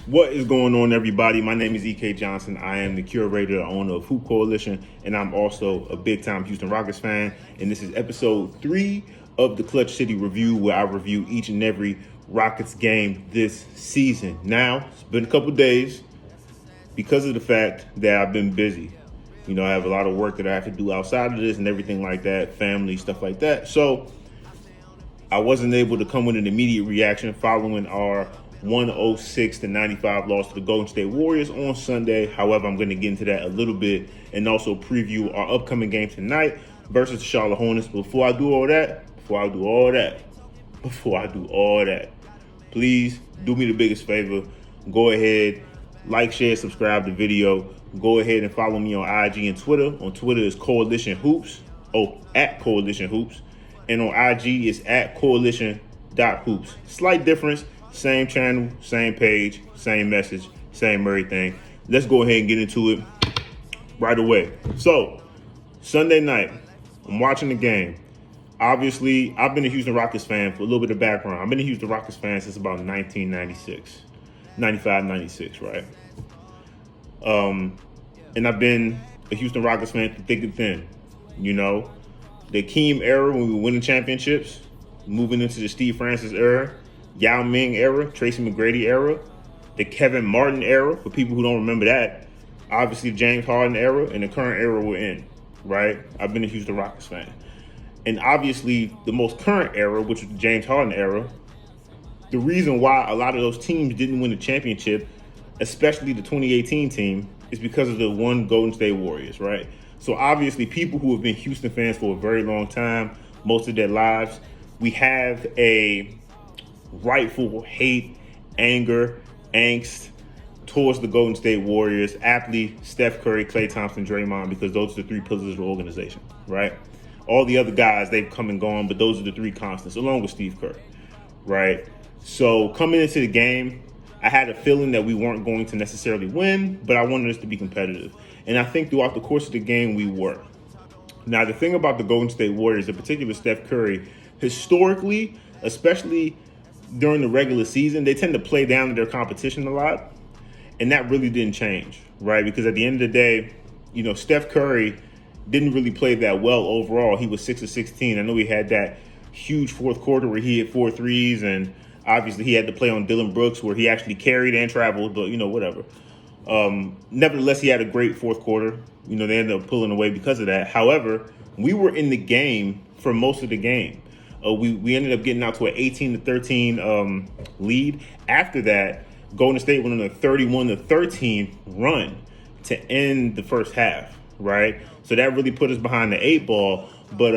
What is going on, everybody? My name is EK Johnson. I am the curator, the owner of Hoop Coalition, and I'm also a big-time Houston Rockets fan. And this is episode 3 of the Clutch City Review, where I review each and every Rockets game this season. Now, it's been a couple days because of the fact that I've been busy. You know, I have a lot of work that I have to do outside of this and everything like that, family, stuff like that. So I wasn't able to come with an immediate reaction following our 106-95 loss to the Golden State Warriors on Sunday. However, I'm going to get into that a little bit and also preview our upcoming game tonight versus the Charlotte Hornets. Before I do all that, please do me the biggest favor. Go ahead, like, share, subscribe to the video. Go ahead and follow me on IG and Twitter. On Twitter is Coalition Hoops. At Coalition Hoops. And on IG is at coalition.hoops. Slight difference. Same channel, same page, same message, same everything. Let's go ahead and get into it right away. So, Sunday night, I'm watching the game. Obviously, I've been a Houston Rockets fan for a little bit of background. I've been a Houston Rockets fan since about 1996, 95, 96, right? And I've been a Houston Rockets fan through thick and thin. You know, the Akeem era when we were winning championships, moving into the Steve Francis era, Yao Ming era, Tracy McGrady era, the Kevin Martin era, for people who don't remember that, obviously the James Harden era, and the current era we're in, right? I've been a Houston Rockets fan. And obviously the most current era, which is the James Harden era, the reason why a lot of those teams didn't win the championship, especially the 2018 team, is because of the one Golden State Warriors, right? So obviously people who have been Houston fans for a very long time, most of their lives, we have a rightful hate, anger, angst towards the Golden State Warriors, aptly Steph Curry, Klay Thompson, Draymond, because those are the three pillars of the organization, right? All the other guys, they've come and gone, but those are the three constants, along with Steve Kerr, right? So coming into the game, I had a feeling that we weren't going to necessarily win, but I wanted us to be competitive. And I think throughout the course of the game, we were. Now, the thing about the Golden State Warriors, in particular Steph Curry, historically, especially during the regular season, they tend to play down to their competition a lot. And that really didn't change, right? Because at the end of the day, you know, Steph Curry didn't really play that well overall. He was 6 of 16. I know he had that huge fourth quarter where he hit 4 threes, and obviously he had to play on Dylan Brooks where he actually carried and traveled, but, you know, whatever. Nevertheless, he had a great fourth quarter. You know, they ended up pulling away because of that. However, we were in the game for most of the game. We ended up getting out to an 18-13 lead. After that, Golden State went on a 31-13 run to end the first half, right? So that really put us behind the 8 ball. But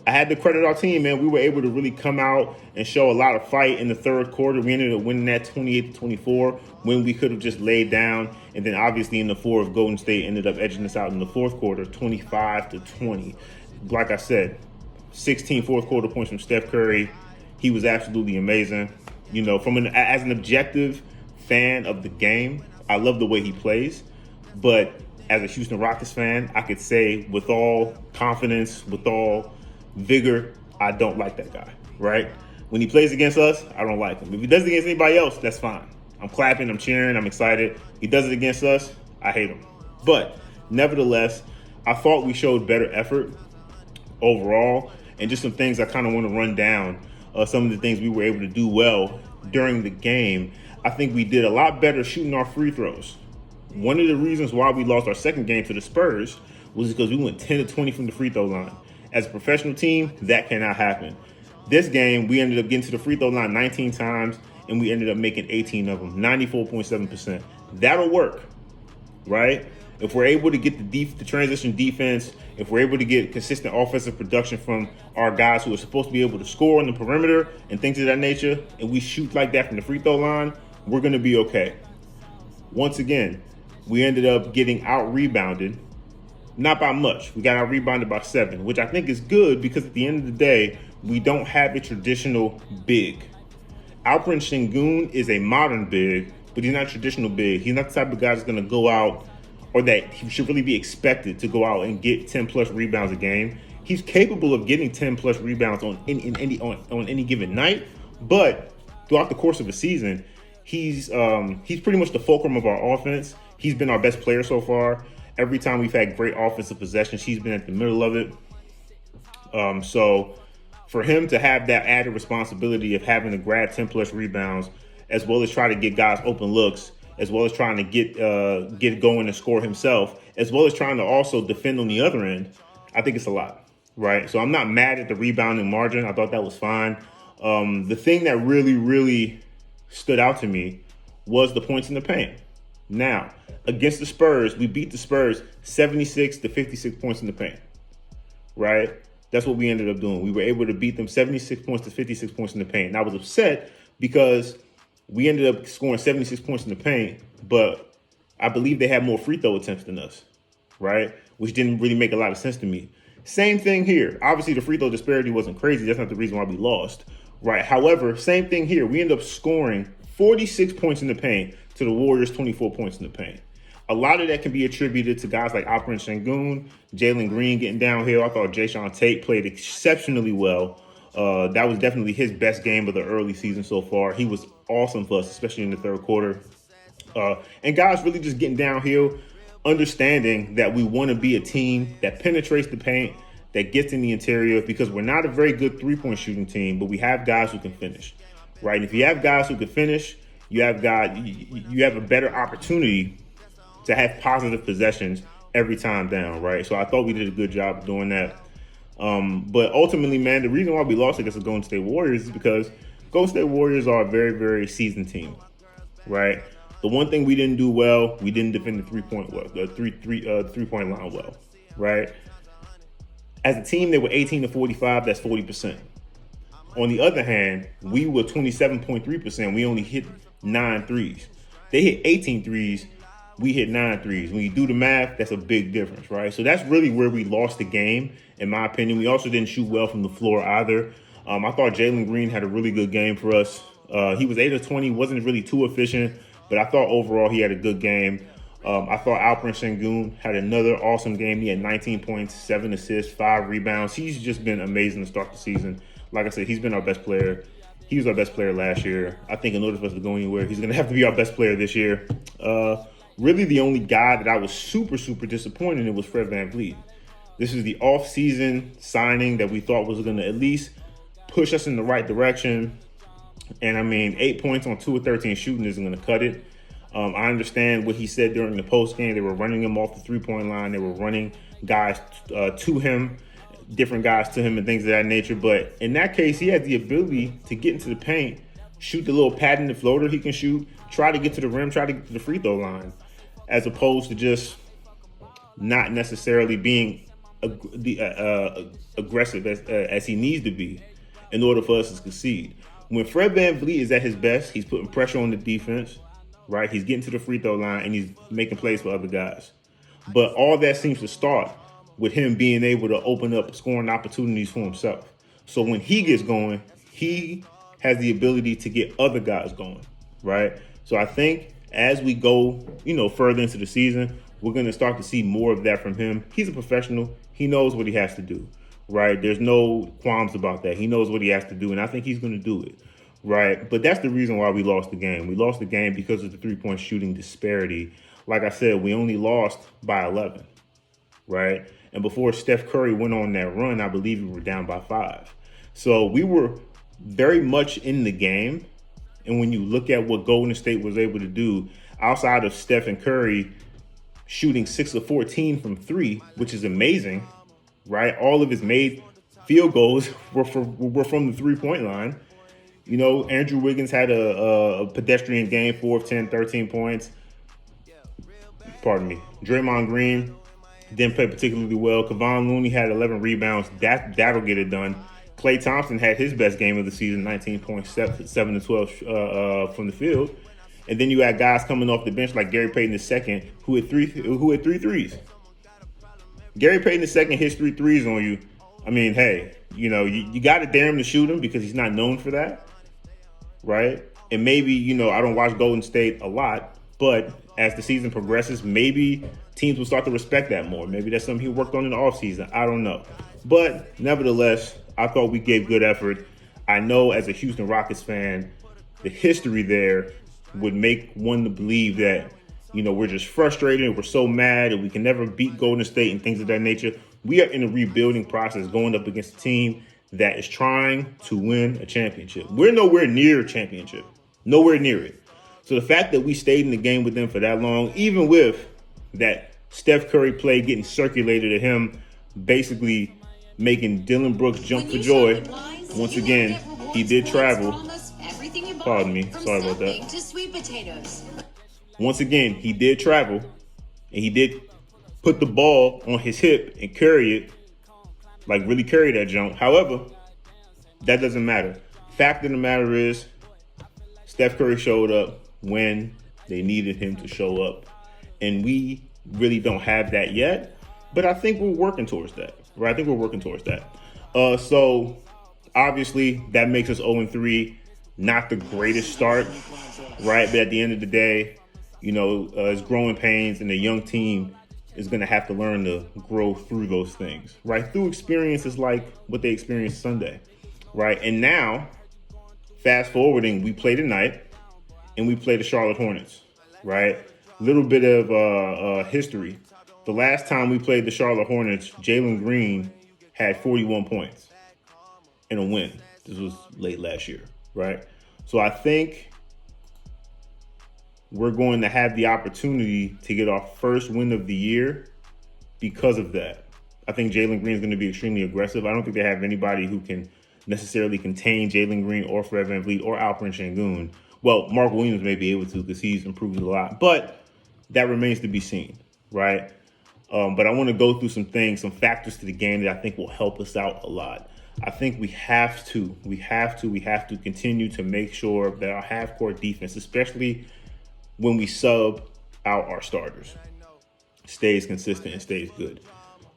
I had to credit our team, man. We were able to really come out and show a lot of fight in the third quarter. We ended up winning that 28-24 when we could have just laid down. And then obviously in the fourth, Golden State ended up edging us out in the fourth quarter, 25-20. Like I said, 16 fourth quarter points from Steph Curry. He was absolutely amazing. You know, as an objective fan of the game, I love the way he plays. But as a Houston Rockets fan, I could say with all confidence, with all vigor, I don't like that guy, right? When he plays against us, I don't like him. If he does it against anybody else, that's fine. I'm clapping, I'm cheering, I'm excited. He does it against us, I hate him. But nevertheless, I thought we showed better effort overall, and just some things I kind of want to run down. Some of the things we were able to do well during the game. I think we did a lot better shooting our free throws. One of the reasons why we lost our second game to the Spurs was because we went 10-20 from the free throw line. As a professional team, that cannot happen. This game, we ended up getting to the free throw line 19 times, and we ended up making 18 of them, 94.7%. That'll work, right? If we're able to get the transition defense, if we're able to get consistent offensive production from our guys who are supposed to be able to score on the perimeter and things of that nature, and we shoot like that from the free throw line, we're going to be okay. Once again, we ended up getting out-rebounded, not by much. We got out-rebounded by 7, which I think is good because at the end of the day, we don't have a traditional big. Alperen Sengun is a modern big, but he's not a traditional big. He's not the type of guy that's going to go out, or that he should really be expected to go out and get 10-plus rebounds a game. He's capable of getting 10-plus rebounds on any given night, but throughout the course of a season, He's pretty much the fulcrum of our offense. He's been our best player so far. Every time we've had great offensive possessions, he's been at the middle of it. So for him to have that added responsibility of having to grab 10 plus rebounds, as well as try to get guys open looks, as well as trying to get going and score himself, as well as trying to also defend on the other end, I think it's a lot, right? So I'm not mad at the rebounding margin. I thought that was fine. The thing that really, really stood out to me was the points in the paint. Now, against the Spurs, we beat the Spurs 76 to 56 points in the paint, right? That's what we ended up doing. We were able to beat them 76 points to 56 points in the paint. And I was upset because we ended up scoring 76 points in the paint, but I believe they had more free throw attempts than us, right? Which didn't really make a lot of sense to me. Same thing here. Obviously, the free throw disparity wasn't crazy. That's not the reason why we lost, right? However, same thing here. We ended up scoring 46 points in the paint to the Warriors' 24 points in the paint. A lot of that can be attributed to guys like Alperen Sengun, Jalen Green getting downhill. I thought Jae'Sean Tate played exceptionally well. That was definitely his best game of the early season so far. He was awesome for us, especially in the third quarter. And guys really just getting downhill, understanding that we want to be a team that penetrates the paint, that gets in the interior, because we're not a very good three-point shooting team, but we have guys who can finish, right? And if you have guys who can finish, you have a better opportunity to have positive possessions every time down, right? So I thought we did a good job of doing that. But ultimately, man, the reason why we lost against the Golden State Warriors is because Golden State Warriors are a very, very seasoned team, right? The one thing we didn't do well, we didn't defend the three-point line well, right? As a team, they were 18 to 45. That's 40%. On the other hand, we were 27.3%. We only hit 9 threes. They hit 18 threes. We hit 9 threes. When you do the math, that's a big difference, right? So that's really where we lost the game, in my opinion. We also didn't shoot well from the floor either. I thought Jalen Green had a really good game for us. He was 8 of 20, wasn't really too efficient, but I thought overall he had a good game. I thought Alperen Sengun had another awesome game. He had 19 points, 7 assists, 5 rebounds. He's just been amazing to start the season. Like I said, he's been our best player. He was our best player last year. I think in order for us to go anywhere, he's going to have to be our best player this year. Really, the only guy that I was super, super disappointed in was Fred VanVleet. This is the off-season signing that we thought was going to at least push us in the right direction. And, I mean, 8 points on 2 of 13 shooting isn't going to cut it. I understand what he said during the postgame. They were running him off the three-point line. They were running guys to him, different guys to him and things of that nature. But in that case, he had the ability to get into the paint, shoot the little patented floater he can shoot, try to get to the rim, try to get to the free throw line, as opposed to just not necessarily being aggressive as he needs to be in order for us to succeed. When Fred VanVleet is at his best, he's putting pressure on the defense, right? He's getting to the free throw line and he's making plays for other guys. But all that seems to start with him being able to open up scoring opportunities for himself. So when he gets going, he has the ability to get other guys going, right? So I think as we go, further into the season, we're going to start to see more of that from him. He's a professional. He knows what he has to do, right? There's no qualms about that. He knows what he has to do, and I think he's going to do it, right? But that's the reason why we lost the game. We lost the game because of the three-point shooting disparity. Like I said, we only lost by 11, right? And before Steph Curry went on that run, I believe we were down by 5. So we were very much in the game. And when you look at what Golden State was able to do, outside of Steph and Curry shooting 6 of 14 from 3, which is amazing, right? All of his made field goals were from the three-point line. Andrew Wiggins had a pedestrian game, 4 of 10, 13 points. Pardon me. Draymond Green didn't play particularly well. Kevon Looney had 11 rebounds. That'll get it done. Klay Thompson had his best game of the season, 19 points, 7 to 12 from the field. And then you had guys coming off the bench like Gary Payton II, who had three threes. Gary Payton II hits 3 threes on you. I mean, hey, you got to dare him to shoot him because he's not known for that, right? And maybe, I don't watch Golden State a lot, but as the season progresses, maybe teams will start to respect that more. Maybe that's something he worked on in the offseason. I don't know. But nevertheless, I thought we gave good effort. I know as a Houston Rockets fan, the history there would make one to believe that, we're just frustrated and we're so mad and we can never beat Golden State and things of that nature. We are in a rebuilding process going up against a team that is trying to win a championship. We're nowhere near a championship, nowhere near it. So the fact that we stayed in the game with them for that long, even with that Steph Curry play getting circulated to him, basically making Dylan Brooks jump for joy. Once again, he did travel. Pardon me, sorry about that. Once again, he did travel, and he did put the ball on his hip and carry it, like really carry that jump. However, that doesn't matter. Fact of the matter is, Steph Curry showed up when they needed him to show up. And we really don't have that yet, but I think we're working towards that, right? I think we're working towards that. So obviously that makes us 0-3, not the greatest start, right? But at the end of the day, it's growing pains, and the young team is going to have to learn to grow through those things, right? Through experiences like what they experienced Sunday, right? And now, fast forwarding, we play tonight, and we play the Charlotte Hornets, right? Little bit of history. The last time we played the Charlotte Hornets, Jalen Green had 41 points in a win. This was late last year, right? So I think we're going to have the opportunity to get our first win of the year because of that. I think Jalen Green is going to be extremely aggressive. I don't think they have anybody who can necessarily contain Jalen Green or Fred VanVleet or Alperen Sengun. Well, Mark Williams may be able to because he's improved a lot, but that remains to be seen, right? But I want to go through some things, some factors to the game that I think will help us out a lot. I think we have to continue to make sure that our half-court defense, especially when we sub out our starters, stays consistent and stays good.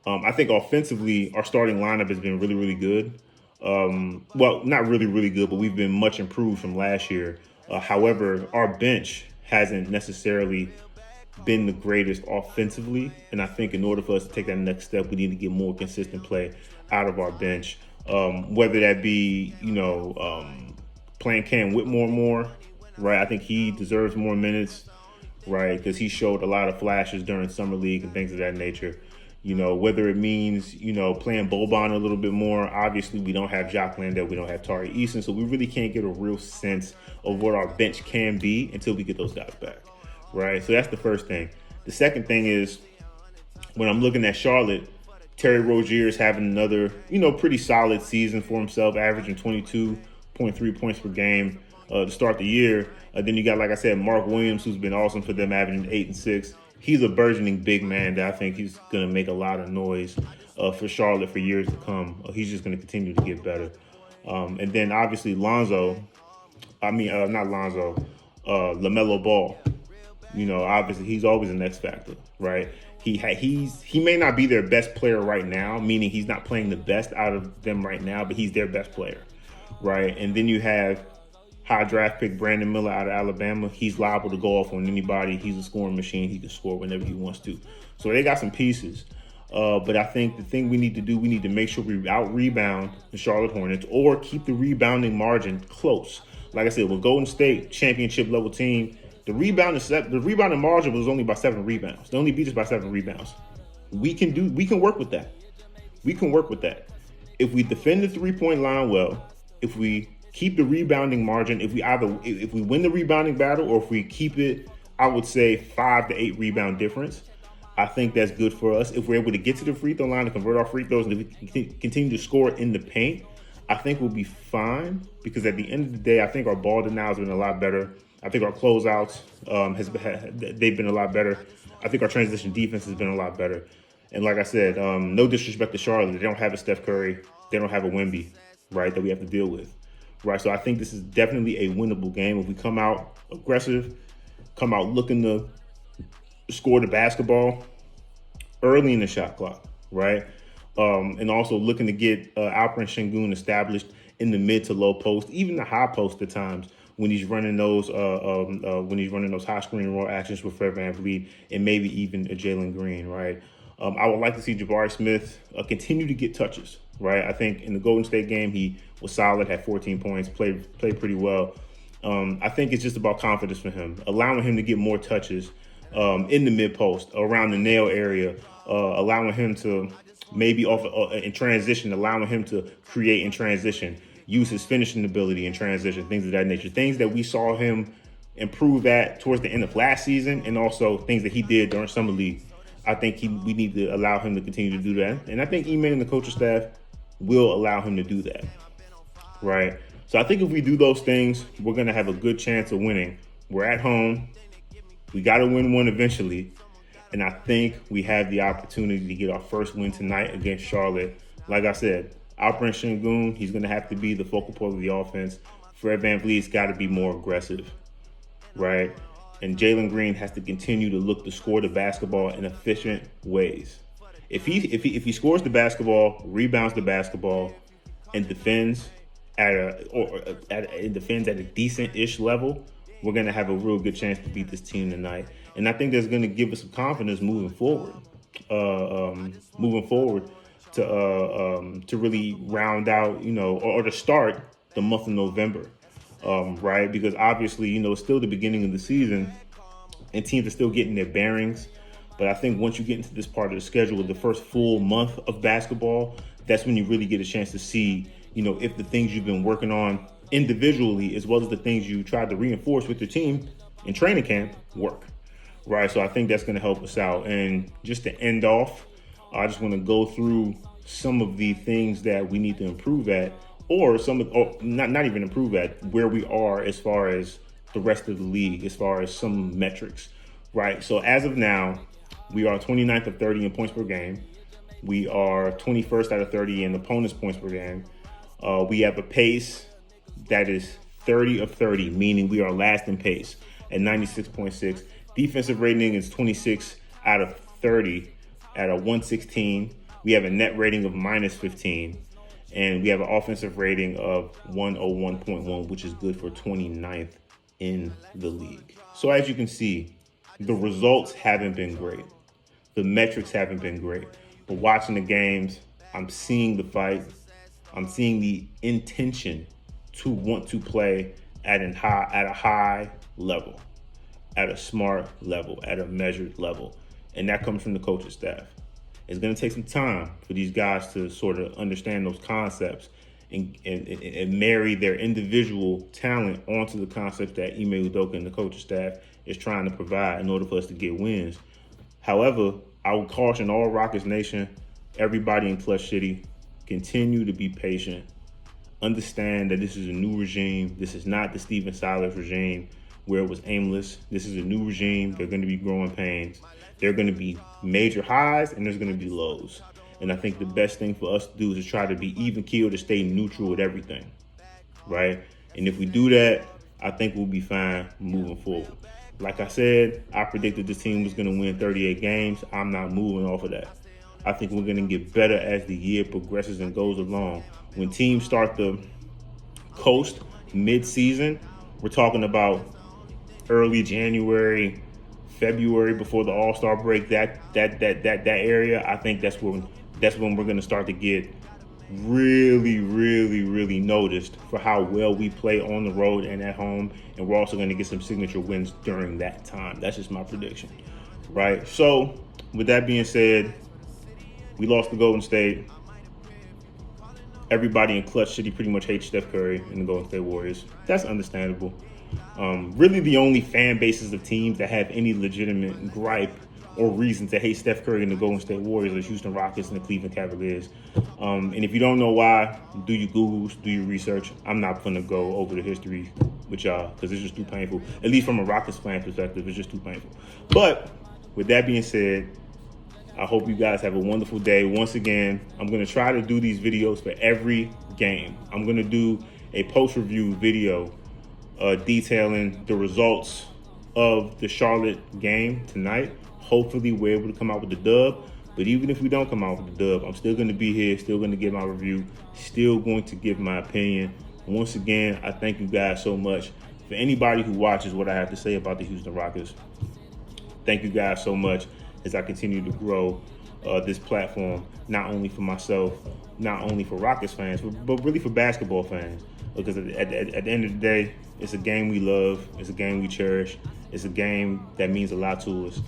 I think offensively, our starting lineup has been really, really good. Well, not really, really good, but we've been much improved from last year. However, our bench hasn't necessarily been the greatest offensively. And I think in order for us to take that next step, we need to get more consistent play out of our bench. Whether that be, playing Cam Whitmore more, right? I think he deserves more minutes, right? Because he showed a lot of flashes during Summer League and things of that nature. Whether it means, playing Boban a little bit more. Obviously, we don't have Jock Landale. We don't have Tari Eason. So we really can't get a real sense of what our bench can be until we get those guys back, right? So that's the first thing. The second thing is, when I'm looking at Charlotte, Terry Rozier is having another, pretty solid season for himself, averaging 22.3 points per game to start the year. Then you got, like I said, Mark Williams, who's been awesome for them, averaging 8 and 6. He's a burgeoning big man that I think he's going to make a lot of noise for Charlotte for years to come. He's just going to continue to get better. And then obviously LaMelo Ball. Obviously he's always an X factor, right? He may not be their best player right now, meaning he's not playing the best out of them right now, but he's their best player, right? And then you have high draft pick Brandon Miller out of Alabama. He's liable to go off on anybody. He's a scoring machine. He can score whenever he wants to. So they got some pieces. But I think the thing we need to do, we need to make sure we out-rebound the Charlotte Hornets or keep the rebounding margin close. Like I said, with Golden State, championship-level team, the rebounding margin was only by 7 rebounds. They only beat us by 7 rebounds. We can work with that. We can work with that. If we defend the three-point line well, if we keep the rebounding margin, if we win the rebounding battle or if we keep it, I would say 5 to 8 rebound difference, I think that's good for us. If we're able to get to the free throw line and convert our free throws and if we can continue to score in the paint, I think we'll be fine because at the end of the day, I think our ball denial has been a lot better. I think our closeouts they've been a lot better. I think our transition defense has been a lot better. And like I said, no disrespect to Charlotte, they don't have a Steph Curry, they don't have a Wemby, right, that we have to deal with, right? So I think this is definitely a winnable game if we come out aggressive, come out looking to score the basketball early in the shot clock, right? And also looking to get Alperen Sengun established in the mid to low post, even the high post at times when he's running those high screen raw actions with Fred VanVleet and maybe even a Jalen Green, right? I would like to see Jabari Smith continue to get touches, right? I think in the Golden State game he was solid, had 14 points, played pretty well. I think it's just about confidence for him, allowing him to get more touches in the mid post, around the nail area, allowing him to maybe off in transition, allowing him to create in transition, use his finishing ability in transition, things of that nature. Things that we saw him improve at towards the end of last season, and also things that he did during summer league. I think we need to allow him to continue to do that, and I think Ime and the coaching staff will allow him to do that. Right. So I think if we do those things, we're going to have a good chance of winning. We're at home. We got to win one eventually. And I think we have the opportunity to get our first win tonight against Charlotte. Like I said, Alperen Sengun, he's going to have to be the focal point of the offense. Fred VanVleet's got to be more aggressive, right? And Jalen Green has to continue to look to score the basketball in efficient ways. If he scores the basketball, rebounds the basketball, and defends at a decent-ish level, we're going to have a real good chance to beat this team tonight. And I think that's going to give us some confidence moving forward. To really round out, or to start the month of November, right? Because obviously, it's still the beginning of the season and teams are still getting their bearings. But I think once you get into this part of the schedule, the first full month of basketball, that's when you really get a chance to see, if the things you've been working on individually, as well as the things you tried to reinforce with your team in training camp, work, right? So I think that's going to help us out. And just to end off, I just want to go through some of the things that we need to improve at, or not even improve at, where we are as far as the rest of the league, as far as some metrics, right? So as of now, we are 29th of 30 in points per game. We are 21st out of 30 in opponents' points per game. We have a pace that is 30 of 30, meaning we are last in pace at 96.6. Defensive rating is 26 out of 30 at a 116. We have a net rating of minus 15. And we have an offensive rating of 101.1, which is good for 29th in the league. So as you can see, the results haven't been great. The metrics haven't been great. But watching the games, I'm seeing the fight. I'm seeing the intention to want to play at a high level, at a smart level, at a measured level. And that comes from the coaching staff. It's going to take some time for these guys to sort of understand those concepts and marry their individual talent onto the concepts that Ime Udoka and the coaching staff is trying to provide in order for us to get wins. However, I would caution all Rockets Nation, everybody in Clutch City, continue to be patient. Understand that this is a new regime. This is not the Stephen Silas regime where it was aimless. This is a new regime. They're going to be growing pains. There are going to be major highs and there's going to be lows. And I think the best thing for us to do is to try to be even keel, to stay neutral with everything, right? And if we do that, I think we'll be fine moving forward. Like I said, I predicted this team was going to win 38 games. I'm not moving off of that. I think we're going to get better as the year progresses and goes along. When teams start to coast mid-season, we're talking about early January, February, before the All-Star break, that area, I think that's when we're going to start to get really, really, really noticed for how well we play on the road and at home. And we're also going to get some signature wins during that time. That's just my prediction, right? So with that being said, we lost to Golden State. Everybody in Clutch City pretty much hates Steph Curry and the Golden State Warriors. That's understandable. Really the only fan bases of teams that have any legitimate gripe or reason to hate Steph Curry and the Golden State Warriors are Houston Rockets and the Cleveland Cavaliers. And if you don't know why, do your Googles, do your research. I'm not going to go over the history with y'all because it's just too painful. At least from a Rockets fan perspective, it's just too painful. But with that being said, I hope you guys have a wonderful day. Once again, I'm going to try to do these videos for every game. I'm going to do a post-review video detailing the results of the Charlotte game tonight. Hopefully, we're able to come out with the dub. But even if we don't come out with the dub, I'm still going to be here, still going to give my review, still going to give my opinion. Once again, I thank you guys so much. For anybody who watches what I have to say about the Houston Rockets, thank you guys so much as I continue to grow this platform, not only for myself, not only for Rockets fans, but really for basketball fans. because at the end of the day, it's a game we love. It's a game we cherish. It's a game that means a lot to us.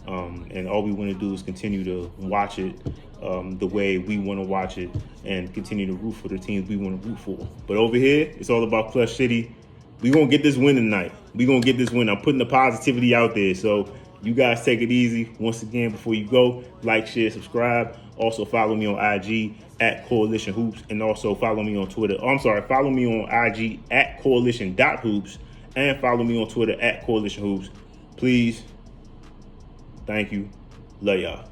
And all we want to do is continue to watch it the way we want to watch it and continue to root for the teams we want to root for. But over here, it's all about Clutch City. We're going to get this win tonight. We're going to get this win. I'm putting the positivity out there. So you guys take it easy. Once again, before you go, like, share, subscribe. Also follow me on IG at Coalition Hoops, and also follow me on Twitter. Follow me on IG at coalition.hoops, and follow me on Twitter at Coalition Hoops. Please. Thank you. Love y'all.